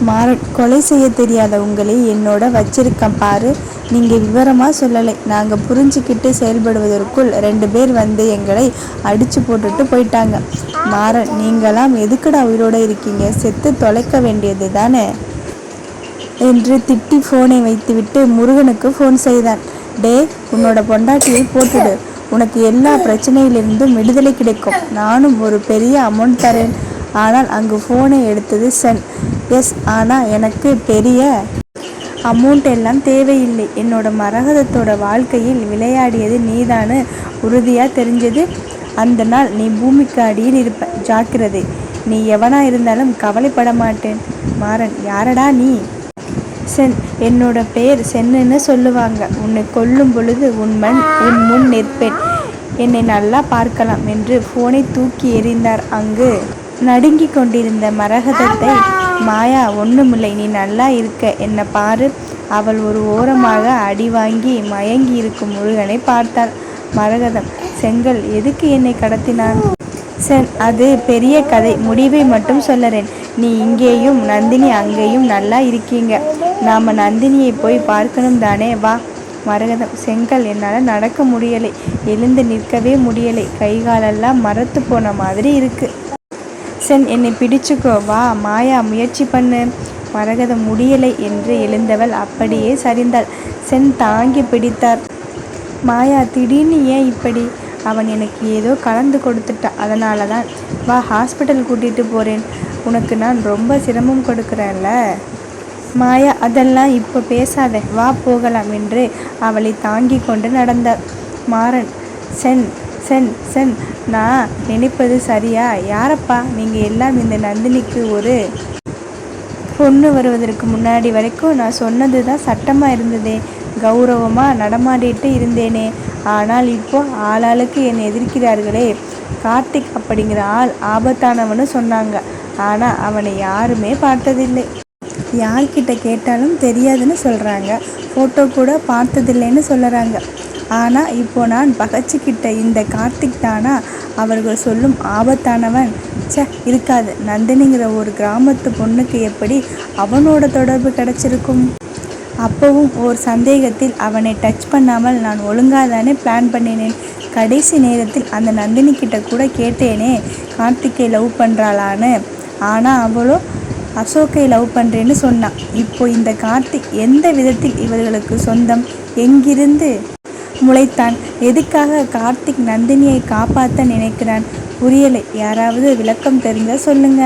மாறன், கொலை செய்ய தெரியாத உங்களை என்னோட வச்சிருக்கேன் பாரு. நீங்கள் விவரமாக சொல்லலை. நாங்கள் புரிஞ்சுக்கிட்டு செயல்படுவதற்குள் 2 பேர் வந்து எங்களை அடித்து போட்டுட்டு போயிட்டாங்க. மாறன், நீங்களாம் எதுக்குடா உயிரோடு இருக்கீங்க? செத்து தொலைக்க வேண்டியது தானே என்று திட்டி ஃபோனை வைத்துவிட்டு முருகனுக்கு ஃபோன் செய்தான். டே, உன்னோட பொண்டாட்டியை போட்டுடு. உனக்கு எல்லா பிரச்சனையிலிருந்தும் விடுதலை கிடைக்கும். நானும் ஒரு பெரிய அமௌண்ட் தரேன். ஆனால் அங்கு ஃபோனை எடுத்தது சென். எஸ், ஆனால் எனக்கு பெரிய அமௌண்ட் எல்லாம் தேவையில்லை. என்னோட மரகதத்தோட வாழ்க்கையில் விளையாடியது நீதான்னு உறுதியாக தெரிஞ்சது. அந்த நாள் நீ பூமிக்கு அடியில் இருப்ப. ஜாக்கிரதை. நீ எவனா இருந்தாலும் கவலைப்பட மாட்டேன். மாறன், யாரடா நீ? சென். என்னோட பெயர் சென்னுன்னு சொல்லுவாங்க. உன்னை கொல்லும் பொழுது உன் முன் நிற்பேன். என்னை நல்லா பார்க்கலாம் என்று ஃபோனை தூக்கி எறிந்தார். அங்கு நடுங்கிக் கொண்டிருந்த மரகதத்தை, மாயா, ஒன்றுமில்லை, நீ நல்லா இருக்க, என்ன பாரு. அவள் ஒரு ஓரமாக அடி வாங்கி மயங்கி இருக்கும் முருகனை பார்த்தாள். மரகதம், செங்கல் எதுக்கு என்னை கடத்தினான்? சென், அது பெரிய கதை. முடிவை மட்டும் சொல்லறேன். நீ இங்கேயும் நந்தினி அங்கேயும் நல்லா இருக்கீங்க. நாம் நந்தினியை போய் பார்க்கணும் தானே, வா. மரகதம், செங்கல், என்னால் நடக்க முடியலை. எழுந்து நிற்கவே முடியலை. கைகாலெல்லாம் மரத்து போன மாதிரி இருக்கு. சென், என்னை பிடிச்சுக்கோ, வா. மாயா, முயற்சி பண்ணு. மரகதம் முடியலை என்று எழுந்தவள் அப்படியே சரிந்தாள். சென் தாங்கி பிடித்தார். மாயா, திடீர்னு ஏன் இப்படி? அவன் எனக்கு ஏதோ கலந்து கொடுத்துட்டான், அதனால தான். வா, ஹாஸ்பிட்டல் கூட்டிகிட்டு போகிறேன். உனக்கு நான் ரொம்ப சிரமம் கொடுக்குறேன்ல. மாயா, அதெல்லாம் இப்போ பேசாத, வா போகலாம் என்று அவளை தாங்கி கொண்டு நடந்தார். மாறன், சென் சென் சென், நான் நினைப்பது சரியா? யாரப்பா நீங்கள் எல்லாம்? இந்த நந்தினிக்கு ஒரு பொண்ணு வருவதற்கு முன்னாடி வரைக்கும் நான் சொன்னது தான் சட்டமாக இருந்ததே. கௌரவமாக நடமாடிட்டு இருந்தேனே. ஆனால் இப்போ ஆளாளுக்கு என்னை எதிர்க்கிறார்களே. கார்த்திக் அப்படிங்கிற ஆள் ஆபத்தானவனு சொன்னாங்க. ஆனால் அவனை யாருமே பார்த்ததில்லை. யார்கிட்ட கேட்டாலும் தெரியாதுன்னு சொல்கிறாங்க. ஃபோட்டோ கூட பார்த்ததில்லைன்னு சொல்லுறாங்க. ஆனால் இப்போ நான் பகச்சிக்கிட்ட இந்த கார்த்திக் தானா அவர்கள் சொல்லும் ஆபத்தானவன்? இருக்காது. நந்தினிங்கிற ஒரு கிராமத்து பொண்ணுக்கு எப்படி அவனோட தொடர்பு கிடச்சிருக்கும்? அப்போவும் ஓர் சந்தேகத்தில் அவனை டச் பண்ணாமல் நான் ஒழுங்காக தானே பிளான் பண்ணினேன். கடைசி நேரத்தில் அந்த நந்தினி கிட்ட கூட கேட்டேனே, கார்த்திக்கை லவ் பண்ணுறாளான்னு. ஆனால் அவளோ அசோக்கை லவ் பண்ணுறேன்னு சொன்னான். இப்போ இந்த கார்த்திக் எந்த விதத்தில் இவர்களுக்கு சொந்தம்? எங்கிருந்து முளைத்தான்? எதுக்காக கார்த்திக் நந்தினியை காப்பாற்ற நினைக்கிறான்? புரியலை. யாராவது விளக்கம் தெரிஞ்சால் சொல்லுங்க.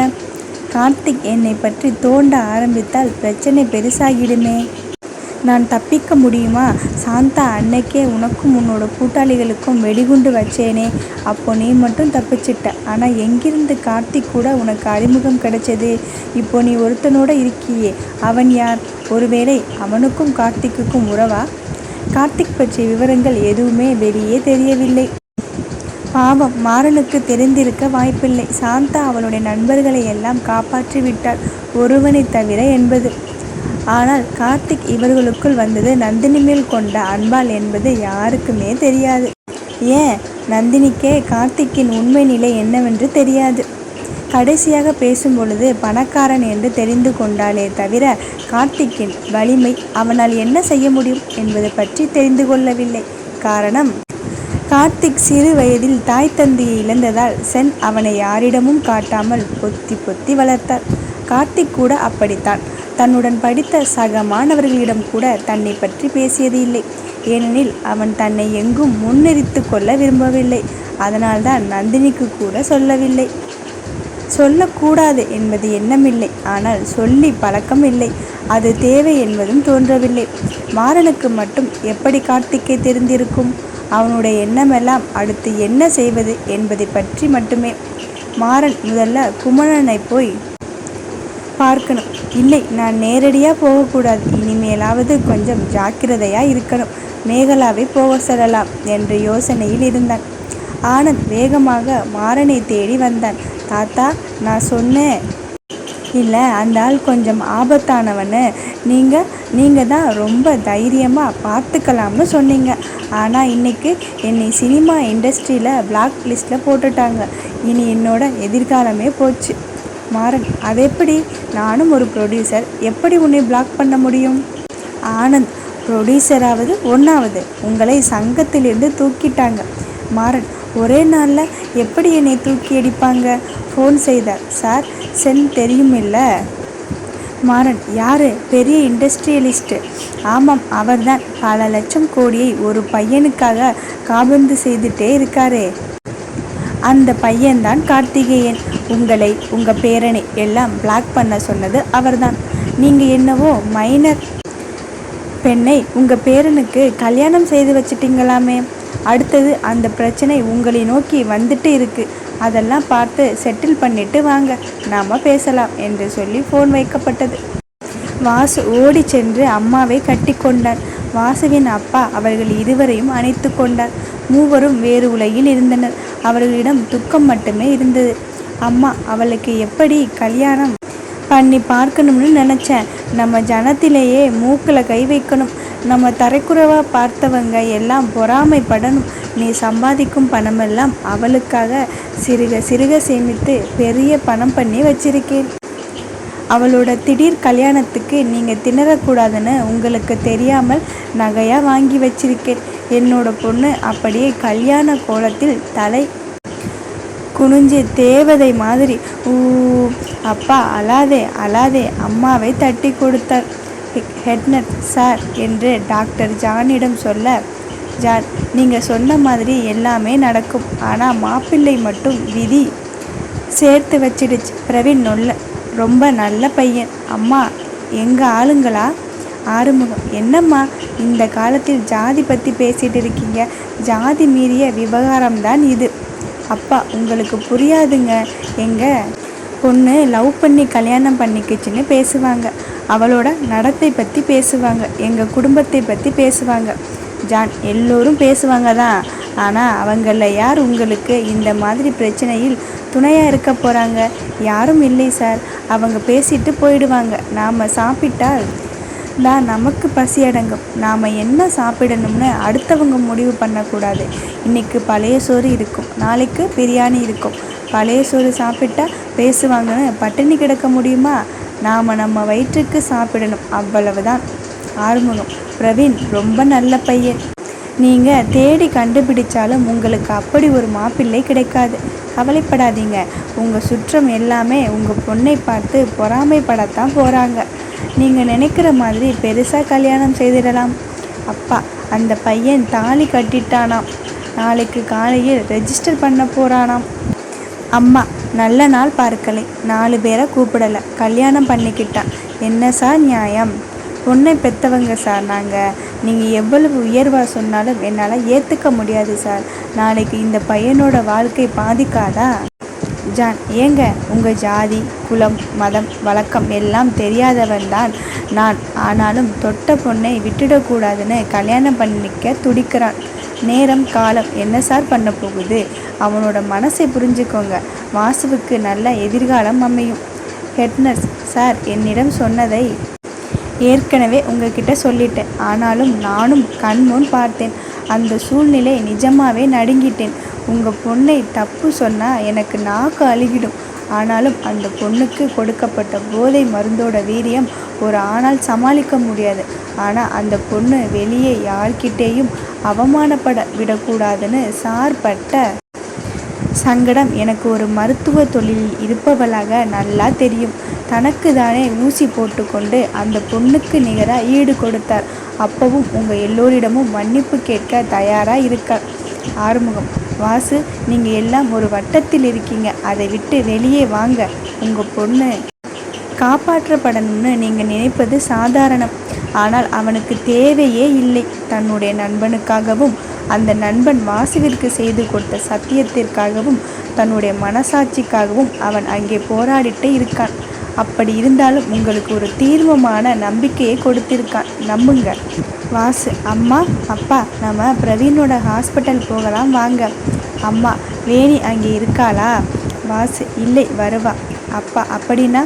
கார்த்திக் என்னை பற்றி தோண்ட ஆரம்பித்தால் பிரச்சனை பெருசாகிடுமே. நான் தப்பிக்க முடியுமா? சாந்தா, அன்னைக்கே உனக்கும் உன்னோட கூட்டாளிகளுக்கும் வெடிகுண்டு வச்சேனே, அப்போ நீ மட்டும் தப்பிச்சிட்ட. ஆனால் எங்கிருந்து கார்த்திக் கூட உனக்கு அறிமுகம் கிடைச்சது? இப்போ நீ ஒருத்தனோட இருக்கியே, அவன் யார்? ஒருவேளை அவனுக்கும் கார்த்திக்குக்கும் உறவா? கார்த்திக் பற்றிய விவரங்கள் எதுவுமே வெளியே தெரியவில்லை. பாவம், மாறனுக்கு தெரிந்திருக்க வாய்ப்பில்லை. சாந்தா அவளுடைய நண்பர்களை எல்லாம் காப்பாற்றி விட்டாள், ஒருவனை தவிர என்பது. ஆனால் கார்த்திக் இவர்களுக்குள் வந்தது நந்தினி மேல் கொண்ட அன்பால் என்பது யாருக்குமே தெரியாது. ஏன், நந்தினிக்கே கார்த்திக்கின் உண்மை நிலை என்னவென்று தெரியாது. கடைசியாக பேசும்பொழுது பணக்காரன் என்று தெரிந்து கொண்டாலே தவிர கார்த்திக்கின் வலிமை, அவனால் என்ன செய்ய முடியும் என்பது பற்றி தெரிந்து கொள்ளவில்லை. காரணம், கார்த்திக் சிறு வயதில் தாய் தந்தையை இழந்ததால் சென் அவனை யாரிடமும் காட்டாமல் பொத்தி பொத்தி வளர்த்தார். கார்த்திக் கூட அப்படித்தான். தன்னுடன் படித்த சக மாணவர்களிடம் கூட தன்னை பற்றி பேசியது இல்லை. ஏனெனில் அவன் தன்னை எங்கும் முன்னிறுத்து கொள்ள விரும்பவில்லை. அதனால்தான் நந்தினிக்கு கூட சொல்லவில்லை. சொல்லக்கூடாது என்பது எண்ணமில்லை, ஆனால் சொல்லி பழக்கம் இல்லை. அது தேவை என்பதும் தோன்றவில்லை. மாறனுக்கு மட்டும் எப்படி கார்த்திக்கை தெரிந்திருக்கும்? அவனுடைய எண்ணமெல்லாம் அடுத்து என்ன செய்வது என்பதை பற்றி மட்டுமே. மாறன் முதல்ல குமணனை போய் பார்க்கணும். இல்லை, நான் நேரடியாக போகக்கூடாது. இனிமேலாவது கொஞ்சம் ஜாக்கிரதையாக இருக்கணும். மேகலாவை போக சொல்லலாம் என்ற யோசனையில் இருந்தான். ஆனந்த் வேகமாக மாறனை தேடி வந்தான். தாத்தா, நான் சொன்னேன் இல்லை, அந்த ஆள் கொஞ்சம் ஆபத்தானவன்னு. நீங்கள் தான் ரொம்ப தைரியமாக பார்த்துக்கலாம்னு சொன்னீங்க. ஆனால் இன்றைக்கி என்னை சினிமா இண்டஸ்ட்ரியில் பிளாக் லிஸ்ட்டில் போட்டுட்டாங்க. இனி என்னோட எதிர்காலமே போச்சு. மாறன், அதெப்படி? நானும் ஒரு ப்ரொடியூசர், எப்படி உன்னை பிளாக் பண்ண முடியும்? ஆனந்த், ப்ரொடியூசராவது ஒன்றாவது உங்களை சங்கத்திலிருந்து தூக்கிட்டாங்க. மாறன், ஒரே நாளில் எப்படி என்னை தூக்கி அடிப்பாங்க? ஃபோன் செய்தார். சார், சென் தெரியுமில்ல? மாறன், யாரு? பெரிய இண்டஸ்ட்ரியலிஸ்ட். ஆமாம், அவர்தான். பல லட்சம் கோடியை ஒரு பையனுக்காக காபந்து செய்துட்டே இருக்காரே. அந்த பையன்தான் கார்த்திகேயன். உங்களை, உங்கள் பேரனை எல்லாம் பிளாக் பண்ண சொன்னது அவர்தான். நீங்கள் என்னவோ மைனர் பெண்ணை உங்கள் பேரனுக்கு கல்யாணம் செய்து வச்சிட்டிங்களாமே. அடுத்தது அந்த பிரச்சனை உங்களை நோக்கி வந்துட்டு இருக்கு. அதெல்லாம் பார்த்து செட்டில் பண்ணிட்டு வாங்க, நாம் பேசலாம் என்று சொல்லி ஃபோன் வைக்கப்பட்டது. வாசு ஓடி சென்று அம்மாவை கட்டி கொண்டார். வாசுவின் அப்பா அவர்கள் இருவரையும் அணைத்து கொண்டார். மூவரும் வேறு உலகில் இருந்தனர். அவர்களிடம் துக்கம் மட்டுமே இருந்தது. அம்மா, அவளுக்கு எப்படி கல்யாணம் பண்ணி பார்க்கணும்னு நினச்சேன். நம்ம ஜனத்திலேயே மூக்கில் கை வைக்கணும். நம்ம தரைக்குறைவாக பார்த்தவங்க எல்லாம் பொறாமைப்படணும். நீ சம்பாதிக்கும் பணமெல்லாம் அவளுக்காக சிறுக சிறுக சேமித்து பெரிய பணம் பண்ணி வச்சிருக்கேன். அவளோட திடீர் கல்யாணத்துக்கு நீங்கள் திணறக்கூடாதுன்னு உங்களுக்கு தெரியாமல் நகையாக வாங்கி வச்சிருக்கேன். என்னோட பொண்ணு அப்படியே கல்யாண கோலத்தில் தலை குனிஞ்சு தேவதை மாதிரி ஊ. அப்பா, அழாதே அழாதே, அம்மாவை தட்டி கொடுத்தார். ஹெட்னர் சார் என்று டாக்டர் ஜானிடம் சொல்ல, ஜான், நீங்கள் சொன்ன மாதிரி எல்லாமே நடக்கும். ஆனால் மாப்பிள்ளை மட்டும் விதி சேர்த்து வச்சிடுச்சு. பிரவீன் ரொம்ப நல்ல பையன். அம்மா, எங்கள் ஆளுங்களா? ஆறுமுகம், என்னம்மா இந்த காலத்தில் ஜாதி பற்றி பேசிகிட்டு இருக்கீங்க? ஜாதி மீறிய விவகாரம்தான் இது. அப்பா, உங்களுக்கு புரியாதுங்க. எங்கள் பொண்ணு லவ் பண்ணி கல்யாணம் பண்ணிக்கிச்சுன்னு பேசுவாங்க. அவளோட நடத்தை பற்றி பேசுவாங்க. எங்கள் குடும்பத்தை பற்றி பேசுவாங்க. ஜான், எல்லோரும் பேசுவாங்க தான். ஆனால் அவங்களில் யார் உங்களுக்கு இந்த மாதிரி பிரச்சனையில் துணையாக இருக்க போகிறாங்க? யாரும் இல்லை சார். அவங்க பேசிட்டு போயிடுவாங்க. நாம் சாப்பிட்டால் தான் நமக்கு பசி அடங்கும். நாம் என்ன சாப்பிடணும்னு அடுத்தவங்க முடிவு பண்ணக்கூடாது. இன்றைக்கி பழைய சோறு இருக்கும், நாளைக்கு பிரியாணி இருக்கும். பழைய சோறு சாப்பிட்டா பேசுவாங்கன்னு பட்டினி கிடக்க முடியுமா? நாம் நம்ம வயிற்றுக்கு சாப்பிடணும், அவ்வளவுதான். ஆறுமுகம், பிரவீன் ரொம்ப நல்ல பையன். நீங்கள் தேடி கண்டுபிடிச்சாலும் உங்களுக்கு அப்படி ஒரு மாப்பிள்ளை கிடைக்காது. கவலைப்படாதீங்க. உங்கள் சுற்றம் எல்லாமே உங்கள் பொண்ணை பார்த்து பொறாமைப்படத்தான் போகிறாங்க. நீங்கள் நினைக்கிற மாதிரி பெருசாக கல்யாணம் செய்திடலாம். அப்பா, அந்த பையன் தாலி கட்டிட்டானாம். நாளைக்கு காலையில் ரெஜிஸ்டர் பண்ண போகிறானாம். அம்மா, நல்ல நாள் பார்க்கலை, 4 பேரை கூப்பிடலை, கல்யாணம் பண்ணிக்கிட்டான். என்ன சார் நியாயம்? பொண்ணை பெற்றவங்க சார் நாங்கள். நீங்கள் எவ்வளவு உயர்வாக சொன்னாலும் என்னால் ஏற்றுக்க முடியாது சார். நாளைக்கு இந்த பையனோட வாழ்க்கை பாதிக்காதா? ஜான், ஏங்க, உங்கள் ஜாதி, குலம், மதம், வழக்கம் எல்லாம் தெரியாதவன் தான் நான். ஆனாலும் தொட்ட பொண்ணை விட்டுடக்கூடாதுன்னு கல்யாணம் பண்ணிக்க துடிக்கிறான். நேரம் காலம் என்ன சார் பண்ண போகுது? அவனோட மனசை புரிஞ்சுக்கோங்க. வாசுவுக்கு நல்ல எதிர்காலம் அமையும். ஹெட்னர் சார் என்னிடம் சொன்னதை ஏற்கனவே உங்ககிட்ட சொல்லிட்டேன். ஆனாலும் நானும் கண்முன் பார்த்தேன். அந்த சூழ்நிலை நிஜமாவே நடுங்கிட்டேன். உங்கள் பொண்ணை தப்பு சொன்னால் எனக்கு நாக்கு அழுகிடும். ஆனாலும் அந்த பொண்ணுக்கு கொடுக்கப்பட்ட போதை மருந்தோட வீரியம் ஒரு ஆணால் சமாளிக்க முடியாது. ஆனால் அந்த பொண்ணு வெளியே யார்கிட்டேயும் அவமானப்பட விடக்கூடாதுன்னு சார்பட்ட சங்கடம் எனக்கு ஒரு மருத்துவ தொழிலில் இருப்பவளாக நல்லா தெரியும். தனக்கு தானே ஊசி போட்டுக்கொண்டு அந்த பொண்ணுக்கு நிகராக ஈடு கொடுத்தார். அப்பவும் உங்கள் எல்லோரிடமும் மன்னிப்பு கேட்க தயாராக இருக்கார். ஆறுமுகம், வாசு, நீங்கள் எல்லாம் ஒரு வட்டத்தில் இருக்கீங்க. அதை விட்டு வெளியே வாங்க. உங்கள் பொண்ணு காப்பாற்றப்படணும்னு நீங்கள் நினைப்பது சாதாரணம். ஆனால் அவனுக்கு தேவையே இல்லை. தன்னுடைய நண்பனுக்காகவும் அந்த நண்பன் வாசுவிற்கு செய்து கொடுத்த சத்தியத்திற்காகவும் தன்னுடைய மனசாட்சிக்காகவும் அவன் அங்கே போராடிட்டு இருக்கான். அப்படி இருந்தாலும் உங்களுக்கு ஒரு தீர்வமான நம்பிக்கையை கொடுத்திருக்கான், நம்புங்க. வாசு, அம்மா, அப்பா, நம்ம பிரவீனோட ஹாஸ்பிட்டல் போகலாம் வாங்க. அம்மா, வேணி அங்கே இருக்காளா? வாசு, இல்லை, வருவா. அப்பா, அப்படின்னா?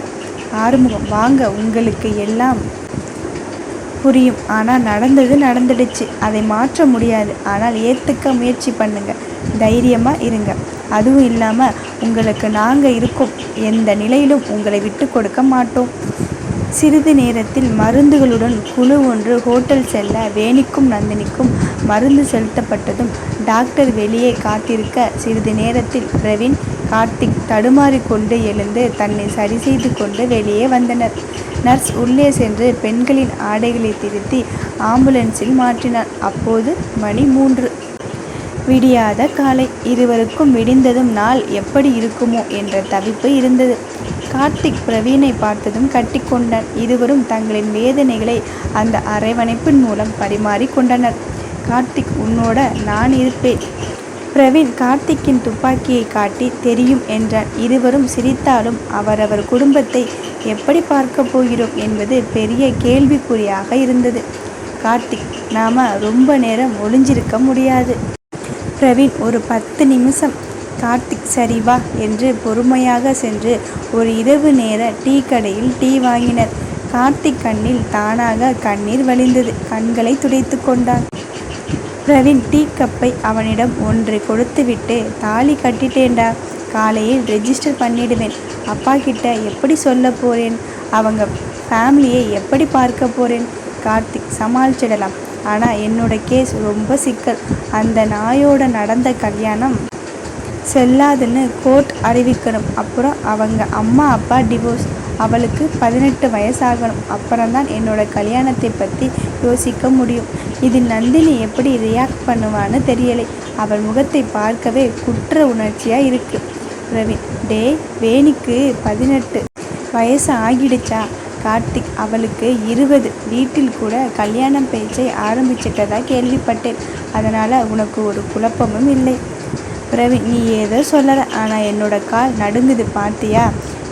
ஆறுமுகம், வாங்க, உங்களுக்கு எல்லாம் புரியும். ஆனால் நடந்தது நடந்துடுச்சு. அதை மாற்ற முடியாது. ஆனால் ஏற்றுக்க முயற்சி பண்ணுங்க. தைரியமாக இருங்க. அதுவும் இல்லாமல் உங்களுக்கு நாங்கள் இருக்கோம், எந்த நிலையிலும் உங்களை விட்டு கொடுக்க மாட்டோம். சிறிது நேரத்தில் மருந்துகளுடன் குழு ஒன்று ஹோட்டல் செல்ல வேணிக்கும் நந்தினிக்கும் மருந்து செலுத்தப்பட்டதும் டாக்டர் வெளியே காத்திருக்க சிறிது நேரத்தில் பிரவீன், கார்த்திக் தடுமாறிக்கொண்டு எழுந்து தன்னை சரி செய்து கொண்டு வெளியே வந்தனர். நர்ஸ் உள்ளே சென்று பெண்களின் ஆடைகளை திருத்தி ஆம்புலன்ஸில் மாற்றினார். அப்போது மணி 3. விடியாத காலை. இருவருக்கும் விடிந்ததும் நாள் எப்படி இருக்குமோ என்ற தவிப்பு இருந்தது. கார்த்திக் பிரவீனை பார்த்ததும் கட்டிக்கொண்டான். இருவரும் தங்களின் வேதனைகளை அந்த அரவணைப்பின் மூலம் பரிமாறிக்கொண்டனர். கார்த்திக், உன்னோட நான் இருப்பேன். பிரவீன் கார்த்திக்கின் துப்பாக்கியை காட்டி தெரியும் என்றான். இருவரும் சிரித்தாலும் அவரவர் குடும்பத்தை எப்படி பார்க்க போகிறோம் என்பது பெரிய கேள்விக்குறியாக இருந்தது. கார்த்திக், நாம ரொம்ப நேரம் ஒளிஞ்சிருக்க முடியாது. பிரவீன், ஒரு 10 நிமிஷம். கார்த்திக், சரி வா என்று பொறுமையாக சென்று ஒரு இரவு நேர டீ கடையில் டீ வாங்கினர். கார்த்திக் கண்ணில் தானாக கண்ணீர் வழிந்தது. கண்களை துடைத்து கொண்டான். பிரவீன் டீ கப்பை அவனிடம் ஒன்றை கொடுத்துவிட்டு, தாலி கட்டிட்டேன்டா, காலையில் ரெஜிஸ்டர் பண்ணிடுவேன். அப்பா கிட்ட எப்படி சொல்ல போகிறேன்? அவங்க ஃபேமிலியை எப்படி பார்க்க போகிறேன்? கார்த்திக், சமாளிச்சிடலாம். ஆனால் என்னோட கேஸ் ரொம்ப சிக்கல். அந்த நாயோட நடந்த கல்யாணம் செல்லாதுன்னு கோர்ட் அறிவிக்கணும். அப்புறம் அவங்க அம்மா அப்பா டிவோர்ஸ். அவளுக்கு 18 வயசாகணும். அப்புறம்தான் என்னோட கல்யாணத்தை பற்றி யோசிக்க முடியும். இதில் நந்தினி எப்படி ரியாக்ட் பண்ணுவான்னு தெரியலை. அவள் முகத்தை பார்க்கவே குற்ற உணர்ச்சியாக இருக்கு. பிரவீன், டே, வேணிக்கு 18 வயசு ஆகிடுச்சா? கார்த்திக், அவளுக்கு 20. வீட்டில் கூட கல்யாணம் பேச்சை ஆரம்பிச்சிட்டதா கேள்விப்பட்டேன். அதனால் உனக்கு ஒரு குழப்பமும் இல்லை. பிரவீன், நீ ஏதோ சொல்லலை, ஆனால் என்னோட கால் நடுங்குது பார்த்தியா?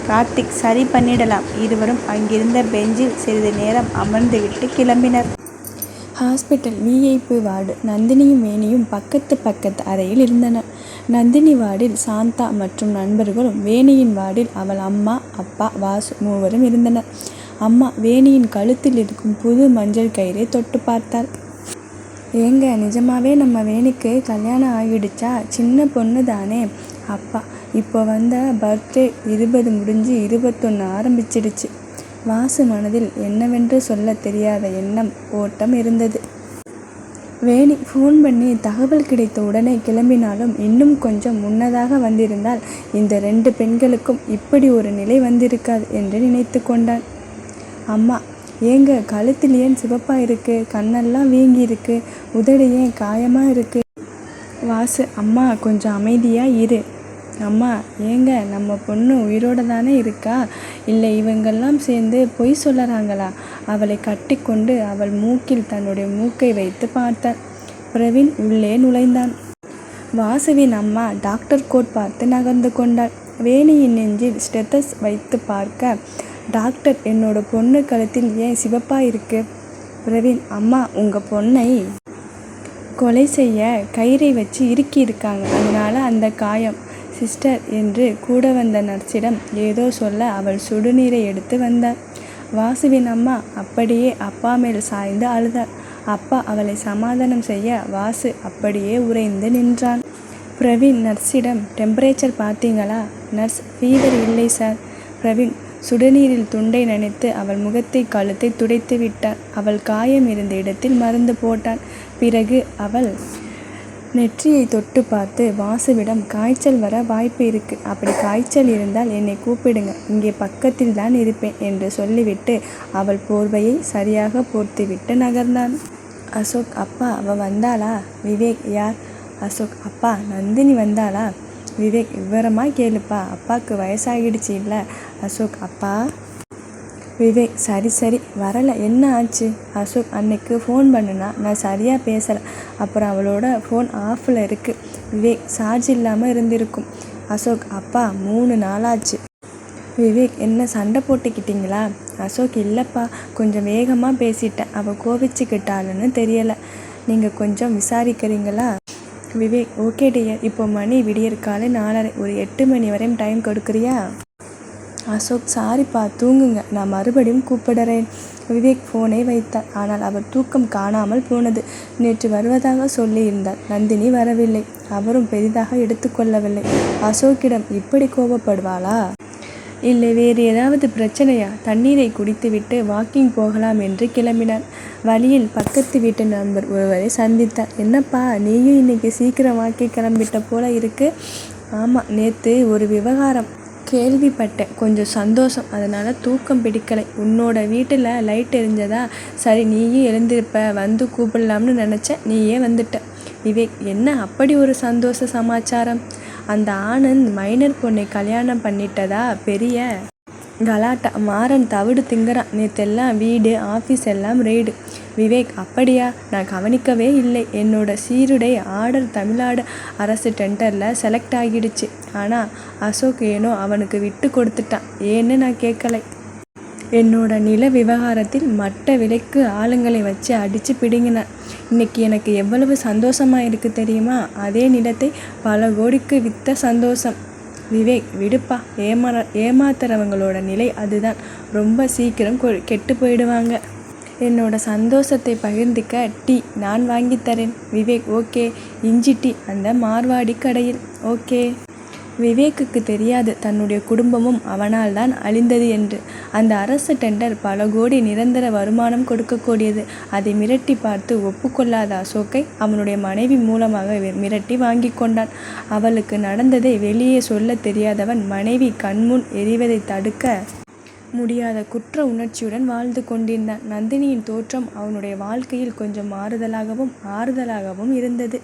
கார்த்திக், சரி பண்ணிடலாம். இருவரும் அங்கிருந்த பெஞ்சில் சிறிது நேரம் அமர்ந்துவிட்டு கிளம்பினர். Hospital VIP ward. நந்தினியும் வேணியும் பக்கத்து அறையில் இருந்தனர். நந்தினி வார்டில் சாந்தா மற்றும் நண்பர்களும், வேணியின் வார்டில் அவள் அம்மா அப்பா வாசு மூவரும் இருந்தனர். அம்மா வேணியின் கழுத்தில் இருக்கும் புது மஞ்சள் கயிறை தொட்டு பார்த்தாள். ஏங்க, நிஜமாவே நம்ம வேணிக்கு கல்யாணம் ஆகிடுச்சா? சின்ன பொண்ணு தானே. அப்பா, இப்போ வந்த பர்த்டே 20 முடிஞ்சு 21 ஆரம்பிச்சிடுச்சு. வாசு மனதில் என்னவென்று சொல்ல தெரியாத எண்ணம் ஓட்டம் இருந்தது. வேணி ஃபோன் பண்ணி தகவல் கிடைத்த உடனே கிளம்பினாலும் இன்னும் கொஞ்சம் முன்னதாக வந்திருந்தால் இந்த 2 பெண்களுக்கும் இப்படி ஒரு நிலை வந்திருக்காது என்று நினைத்து கொண்டான். அம்மா, ஏங்க, கழுத்தில் ஏன் சிவப்பாக இருக்குது? கண்ணெல்லாம் வீங்கி இருக்கு. உதடு ஏன் காயமாக இருக்குது? வாசு, அம்மா கொஞ்சம் அமைதியாக இரு. அம்மா, ஏங்க, நம்ம பொண்ணு உயிரோடு தானே இருக்கா? இல்லை இவங்கெல்லாம் சேர்ந்து பொய் சொல்லறாங்களா? அவளை கட்டி கொண்டு அவள் மூக்கில் தன்னுடைய மூக்கை வைத்து பார்த்தாள். பிரவீன் உள்ளே நுழைந்தான். வாசுவின் அம்மா டாக்டர் கோட் பார்த்து நகர்ந்து கொண்டாள். வேணியின் நெஞ்சில் ஸ்டெத்தஸ் வைத்து பார்க்க, டாக்டர், என்னோட பொண்ணு கழுத்தில் ஏன் சிவப்பாக இருக்கு? பிரவீன், அம்மா, உங்கள் பொண்ணை கொலை செய்ய கயிறை வச்சு இருக்காங்க, அதனால அந்த காயம். சிஸ்டர் என்று கூட வந்த நர்ஸிடம் ஏதோ சொல்ல அவள் சுடுநீரை எடுத்து வந்தாள். வாசுவின் அம்மா அப்படியே அப்பா மேல் சாய்ந்து அழுதாள். அப்பா அவளை சமாதானம் செய்ய வாசு அப்படியே உறைந்து நின்றான். பிரவீன் நர்ஸிடம், டெம்பரேச்சர் பார்த்தீங்களா? நர்ஸ், ஃபீவர் இல்லை சார். பிரவீன் சுடுநீரில் துண்டை நனைத்து அவள் முகத்தை கழுத்தை துடைத்து விட்டான். அவள் காயம் இருந்த இடத்தில் மருந்து போட்டான். பிறகு அவள் நெற்றியை தொட்டு பார்த்து வாசுவிடம், காய்ச்சல் வர வாய்ப்பு இருக்கு. அப்படி காய்ச்சல் இருந்தால் என்னை கூப்பிடுங்க, இங்கே பக்கத்தில் தான் இருப்பேன் என்று சொல்லிவிட்டு அவள் போர்வையை சரியாக போர்த்திவிட்டு நகர்ந்தான். அசோக், அப்பா, அவள் வந்தாளா? விவேக், யார்? அசோக், அப்பா, நந்தினி வந்தாளா? விவேக், விவரமாக கேளுப்பா, அப்பாவுக்கு வயசாகிடுச்சு இல்லை? அசோக், அப்பா. விவேக், சரி வரலை, என்ன ஆச்சு? அசோக், அன்னைக்கு ஃபோன் பண்ணுனா நான் சரியாக பேசலை, அப்புறம் அவளோட ஃபோன் ஆஃபில் இருக்குது. விவேக், சார்ஜ் இல்லாமல் இருந்திருக்கும். அசோக், அப்பா, 3 நாளாச்சு. விவேக், என்ன சண்டை போட்டுக்கிட்டீங்களா? அசோக், இல்லைப்பா, கொஞ்சம் வேகமாக பேசிட்டேன், அவள் கோபிச்சுக்கிட்டாளுன்னு தெரியலை, நீங்கள் கொஞ்சம் விசாரிக்கிறீங்களா? விவேக், ஓகே டியர், இப்போ மணி விடியற்காலை 4:30, ஒரு 8 மணி வரையும் டைம் கொடுக்குறியா? அசோக், சாரிப்பா, தூங்குங்க, நான் மறுபடியும் கூப்பிடுறேன். விவேக் ஃபோனை வைத்தார். ஆனால் அவர் தூக்கம் காணாமல் போனது. நேற்று வருவதாக சொல்லியிருந்தார். நந்தினி வரவில்லை. அவரும் பெரிதாக எடுத்துக்கொள்ளவில்லை. அசோக்கிடம் இப்படி கோபப்படுவாளா? இல்லை வேறு ஏதாவது பிரச்சனையா? தண்ணீரை குடித்துவிட்டு வாக்கிங் போகலாம் என்று கிளம்பினார். வழியில் பக்கத்து வீட்டு நண்பர் ஒருவரை சந்தித்தார். என்னப்பா, நீயும் இன்னைக்கு சீக்கிரம் வாக்கிங் கிளம்பிட்ட போல இருக்கு. ஆமாம், நேற்று ஒரு விவகாரம் கேள்விப்பட்டேன். கொஞ்சம் சந்தோஷம். அதனால் தூக்கம் பிடிக்கலை. உன்னோட வீட்டில் லைட் எரிஞ்சதா? சரி, நீயும் எழுந்திருப்ப, வந்து கூப்பிடலாம்னு நினச்சேன். நீயே வந்துட்ட. விவேக், என்ன அப்படி ஒரு சந்தோஷ சமாச்சாரம்? அந்த ஆனந்த் மைனர் பொண்ணை கல்யாணம் பண்ணிட்டதா பெரிய கலாட்டா. மாறன் தவிடு திங்குறான். நேற்றெல்லாம் வீடு ஆஃபீஸ் எல்லாம் ரெய்டு. விவேக், அப்படியா? நான் கவனிக்கவே இல்லை. என்னோட சீருடை ஆர்டர் தமிழ்நாடு அரசு டெண்டரில் செலக்ட் ஆகிடுச்சு. ஆனால் அசோக் ஏனோ அவனுக்கு விட்டு கொடுத்துட்டான். ஏன்னு நான் கேட்கலை. என்னோட நில விவகாரத்தில் மட்ட விலைக்கு ஆளுங்களை வச்சு அடித்து பிடுங்கினான். இன்னைக்கு எனக்கு எவ்வளவு சந்தோஷமாக இருக்குது தெரியுமா? அதே நிலத்தை பல கோடிக்கு விற்ற சந்தோஷம். விவேக், விடுப்பா. ஏமாத்துறவங்களோட நிலை அதுதான். ரொம்ப சீக்கிரம் கெட்டு போயிடுவாங்க. என்னோட சந்தோஷத்தை பகிர்ந்துக்க டீ நான் வாங்கித்தரேன். விவேக், ஓகே. இஞ்சி டீ அந்த மார்வாடி கடையில். ஓகே. விவேக்குக்கு தெரியாது தன்னுடைய குடும்பமும் அவனால் தான் அழிந்தது என்று. அந்த அரசு டெண்டர் பல கோடி நிரந்தர வருமானம் கொடுக்கக்கூடியது. அதை மிரட்டி பார்த்து ஒப்புக்கொள்ளாத அசோக்கை அவனுடைய மனைவி மூலமாக மிரட்டி வாங்கி கொண்டான். அவளுக்கு நடந்ததை வெளியே சொல்ல தெரியாதவன் மனைவி கண்முன் எரிவதை தடுக்க முடியாத குற்ற உணர்ச்சியுடன் வாழ்ந்து கொண்டிருந்தான். நந்தினியின் தோற்றம் அவனுடைய வாழ்க்கையில் கொஞ்சம் மாறுதலாகவும் ஆறுதலாகவும் இருந்தது.